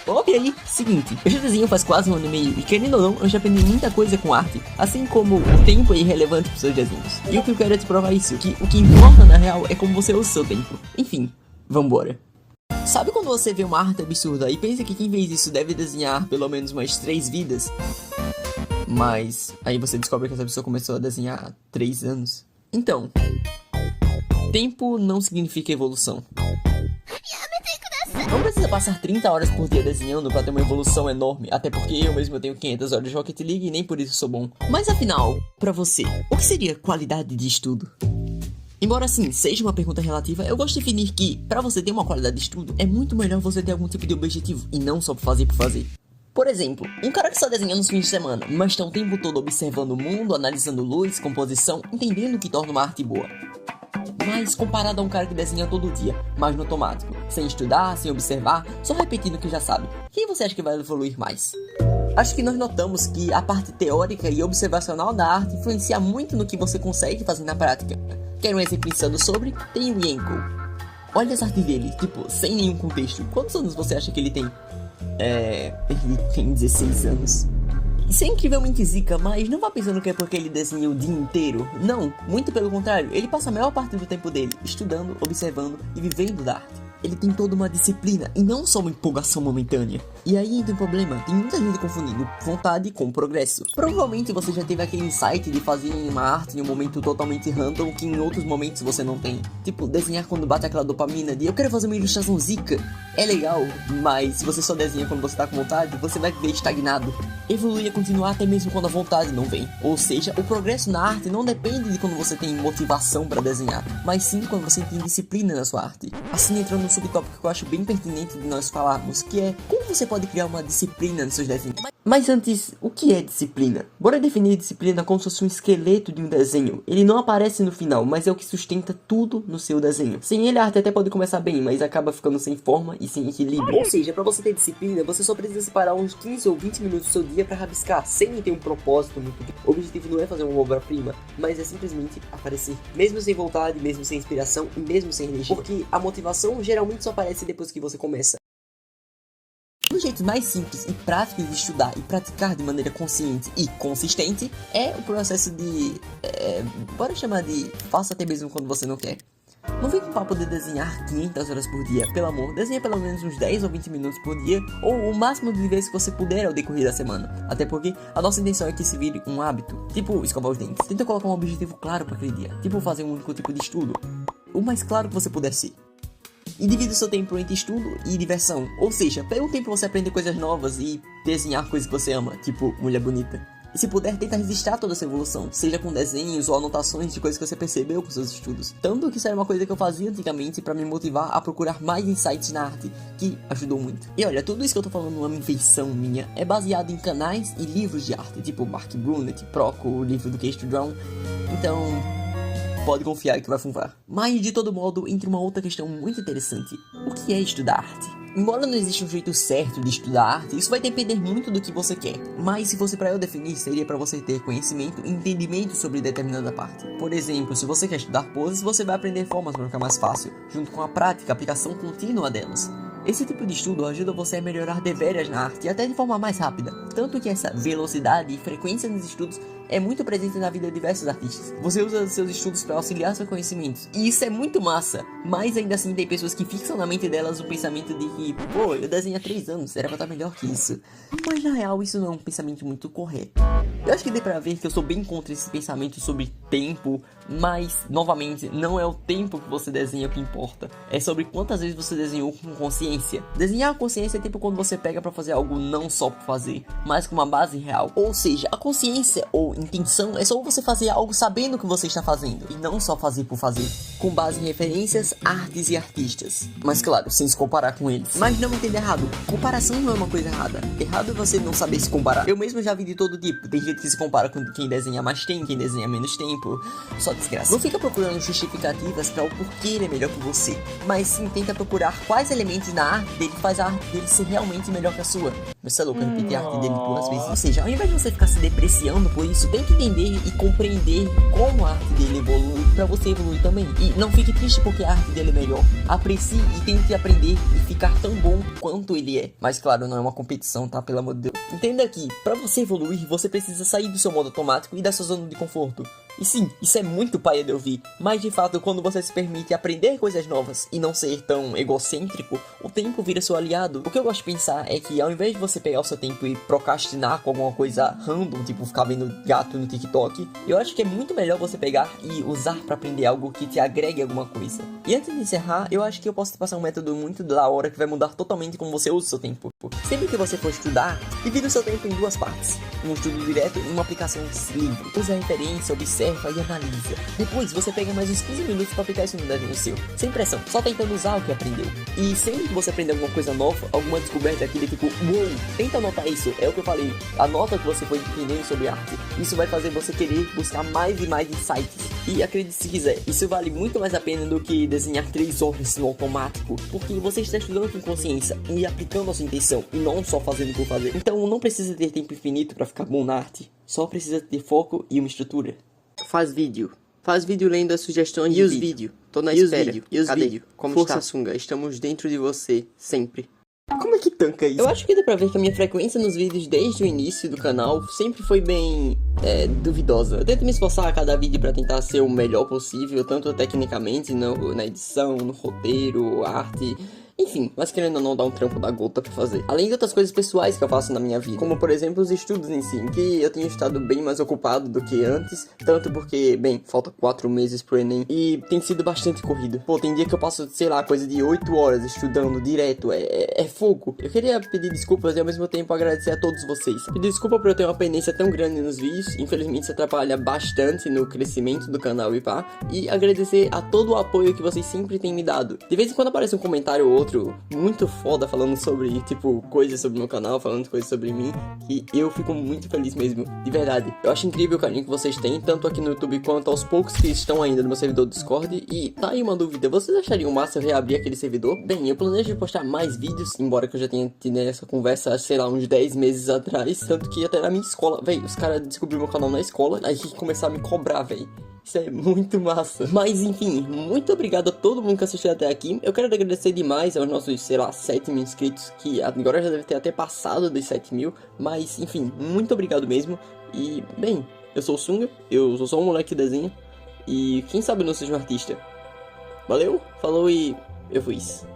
Opa, e aí? Seguinte, eu já desenho faz quase 1 ano e meio e querendo ou não, eu já aprendi muita coisa com arte, assim como o tempo é irrelevante para seus desenhos. E o que eu quero é te provar isso, que o que importa na real é como você usa o seu tempo. Enfim, vambora. Sabe quando você vê uma arte absurda e pensa que quem fez isso deve desenhar pelo menos umas 3 vidas? Mas aí você descobre que essa pessoa começou a desenhar há 3 anos. Então, tempo não significa evolução. Não precisa passar 30 horas por dia desenhando pra ter uma evolução enorme, até porque eu mesmo tenho 500 horas de Rocket League e nem por isso sou bom. Mas afinal, pra você, o que seria qualidade de estudo? Embora sim, seja uma pergunta relativa, eu gosto de definir que, pra você ter uma qualidade de estudo, é muito melhor você ter algum tipo de objetivo, e não só por fazer. Por exemplo, um cara que só desenha nos fins de semana, mas está o tempo todo observando o mundo, analisando luz, composição, entendendo o que torna uma arte boa. Mas comparado a um cara que desenha todo dia, mas no automático, sem estudar, sem observar, só repetindo o que já sabe, quem você acha que vai evoluir mais? Acho que nós notamos que a parte teórica e observacional da arte influencia muito no que você consegue fazer na prática. Quer um exemplo pensando sobre? Tem o Yenko. Olha as artes dele, tipo, sem nenhum contexto. Quantos anos você acha que ele tem? Ele tem 16 anos. Isso é incrivelmente zica, mas não vá pensando que é porque ele desenha o dia inteiro. Não, muito pelo contrário, ele passa a maior parte do tempo dele estudando, observando e vivendo da arte. Ele tem toda uma disciplina e não só uma empolgação momentânea. E aí entra um problema, tem muita gente confundindo vontade com progresso. Provavelmente você já teve aquele insight de fazer uma arte em um momento totalmente random que em outros momentos você não tem. Tipo, desenhar quando bate aquela dopamina de eu quero fazer uma ilustração zica. É legal, mas se você só desenha quando você tá com vontade, você vai viver estagnado. Evoluir é continuar até mesmo quando a vontade não vem. Ou seja, o progresso na arte não depende de quando você tem motivação para desenhar, mas sim quando você tem disciplina na sua arte. Assim entrando no subtópico que eu acho bem pertinente de nós falarmos, que é como você pode criar uma disciplina nos seus desenhos. Mas antes, o que é disciplina? Bora definir disciplina como se fosse um esqueleto de um desenho. Ele não aparece no final, mas é o que sustenta tudo no seu desenho. Sem ele a arte até pode começar bem, mas acaba ficando sem forma e sem equilíbrio. Ou seja, para você ter disciplina, você só precisa separar uns 15 ou 20 minutos do seu dia para rabiscar, sem ter um propósito muito. O objetivo não é fazer uma obra-prima, mas é simplesmente aparecer. Mesmo sem vontade, mesmo sem inspiração e mesmo sem energia. Porque a motivação geralmente só aparece depois que você começa. Um dos jeitos mais simples e práticos de estudar e praticar de maneira consciente e consistente é o processo de... bora chamar de faça até mesmo quando você não quer. Não vem com o papo de desenhar 500 horas por dia, pelo amor, desenha pelo menos uns 10 ou 20 minutos por dia, ou o máximo de vezes que você puder ao decorrer da semana. Até porque a nossa intenção é que se vire um hábito, tipo escovar os dentes. Tenta colocar um objetivo claro para aquele dia, tipo fazer um único tipo de estudo, o mais claro que você puder ser. E divida o seu tempo entre estudo e diversão, ou seja, pega um tempo pra você aprender coisas novas e desenhar coisas que você ama, tipo mulher bonita. E se puder, tenta registrar toda essa evolução, seja com desenhos ou anotações de coisas que você percebeu com seus estudos. Tanto que isso era uma coisa que eu fazia antigamente para me motivar a procurar mais insights na arte, que ajudou muito. E olha, tudo isso que eu tô falando numa invenção minha é baseado em canais e livros de arte, tipo Mark Brunet, Proco, o livro do Cage to Drawn. Então, pode confiar que vai funcionar. Mas de todo modo, entra uma outra questão muito interessante. O que é estudar arte? Embora não exista um jeito certo de estudar arte, isso vai depender muito do que você quer. Mas se fosse para eu definir, seria para você ter conhecimento e entendimento sobre determinada parte. Por exemplo, se você quer estudar poses, você vai aprender formas para ficar mais fácil, junto com a prática, a aplicação contínua delas. Esse tipo de estudo ajuda você a melhorar deveras na arte e até de forma mais rápida, tanto que essa velocidade e frequência nos estudos é muito presente na vida de diversos artistas. Você usa seus estudos para auxiliar seus conhecimentos, e isso é muito massa, mas ainda assim tem pessoas que fixam na mente delas o pensamento de que, pô, eu desenho há 3 anos, era pra estar melhor que isso. Mas na real isso não é um pensamento muito correto. Eu acho que dê pra ver que eu sou bem contra esse pensamento sobre tempo, mas, novamente, não é o tempo que você desenha que importa, é sobre quantas vezes você desenhou com consciência. Desenhar com consciência é tipo quando você pega pra fazer algo não só por fazer, mas com uma base real. Ou seja, a consciência ou intenção é só você fazer algo sabendo o que você está fazendo, e não só fazer por fazer, com base em referências, artes e artistas. Mas claro, sem se comparar com eles. Mas não me entenda errado, comparação não é uma coisa errada. Errado é você não saber se comparar. Eu mesmo já vi de todo tipo, tem gente que se compara com quem desenha mais tempo, quem desenha menos tempo, só desgraça. Não fica procurando justificativas para o porquê ele é melhor que você, mas sim tenta procurar quais elementos na arte dele faz a arte dele ser realmente melhor que a sua. Você é louco, eu repeti a arte dele 2 vezes. Ou seja, ao invés de você ficar se depreciando por isso, tente entender e compreender como a arte dele evolui pra você evoluir também. E não fique triste porque a arte dele é melhor. Aprecie e tente aprender e ficar tão bom quanto ele é. Mas claro, não é uma competição, tá? Pelo amor de Deus. Entenda que, pra você evoluir, você precisa sair do seu modo automático e da sua zona de conforto. E sim, isso é muito paia de ouvir, mas de fato, quando você se permite aprender coisas novas e não ser tão egocêntrico, o tempo vira seu aliado. O que eu gosto de pensar é que ao invés de você pegar o seu tempo e procrastinar com alguma coisa random, tipo ficar vendo gato no TikTok, eu acho que é muito melhor você pegar e usar pra aprender algo que te agregue alguma coisa. E antes de encerrar, eu acho que eu posso te passar um método muito da hora que vai mudar totalmente como você usa o seu tempo. Sempre que você for estudar, divida o seu tempo em 2 partes. Um estudo direto e uma aplicação livre. Use a referência, observa e analisa. Depois você pega mais uns 15 minutos para aplicar isso no desenho seu. Sem pressão, só tentando usar o que aprendeu. E sempre que você aprender alguma coisa nova, alguma descoberta que ele ficou uou, tenta anotar isso. É o que eu falei. Anota o que você foi entendendo sobre arte. Isso vai fazer você querer buscar mais e mais insights. E acredite se quiser, isso vale muito mais a pena do que desenhar 3 horas no automático. Porque você está estudando com consciência e aplicando a sua intenção. E não só fazendo por fazer. Então não precisa ter tempo infinito para ficar bom na arte. Só precisa ter foco e uma estrutura. Faz vídeo lendo as sugestões e os vídeos. Tô na espera. E os vídeos. Como Força está? Sunga, estamos dentro de você, sempre. Como é que tanca isso? Eu acho que dá pra ver que a minha frequência nos vídeos desde o início do canal sempre foi bem duvidosa. Eu tento me esforçar a cada vídeo pra tentar ser o melhor possível, tanto tecnicamente, na edição, no roteiro, arte... Enfim, mas querendo ou não dar um trampo da gota pra fazer. Além de outras coisas pessoais que eu faço na minha vida. Como, por exemplo, os estudos em si. Que eu tenho estado bem mais ocupado do que antes. Tanto porque, bem, falta 4 meses pro Enem. E tem sido bastante corrido. Pô, tem dia que eu passo, sei lá, coisa de 8 horas estudando direto. É fogo. Eu queria pedir desculpas e ao mesmo tempo agradecer a todos vocês. Pedir desculpa por eu ter uma pendência tão grande nos vídeos. Infelizmente isso atrapalha bastante no crescimento do canal e pá. E agradecer a todo o apoio que vocês sempre têm me dado. De vez em quando aparece um comentário ou outro muito foda falando sobre, tipo, coisas sobre o meu canal, falando coisas sobre mim, que eu fico muito feliz mesmo, de verdade. Eu acho incrível o carinho que vocês têm, tanto aqui no YouTube quanto aos poucos que estão ainda no meu servidor do Discord. E tá aí uma dúvida, vocês achariam massa eu reabrir aquele servidor? Bem, eu planejo postar mais vídeos, embora que eu já tenha tido essa conversa, sei lá, uns 10 meses atrás, tanto que até na minha escola, véi, os caras descobriram meu canal na escola, aí começaram a me cobrar, véi. Isso é muito massa. Mas enfim, muito obrigado a todo mundo que assistiu até aqui. Eu quero agradecer demais aos nossos, sei lá, 7 mil inscritos, que agora já deve ter até passado dos 7 mil. Mas enfim, muito obrigado mesmo. E bem, eu sou o Sunga, eu sou só um moleque que desenha. E quem sabe eu não seja um artista. Valeu, falou e eu fui isso.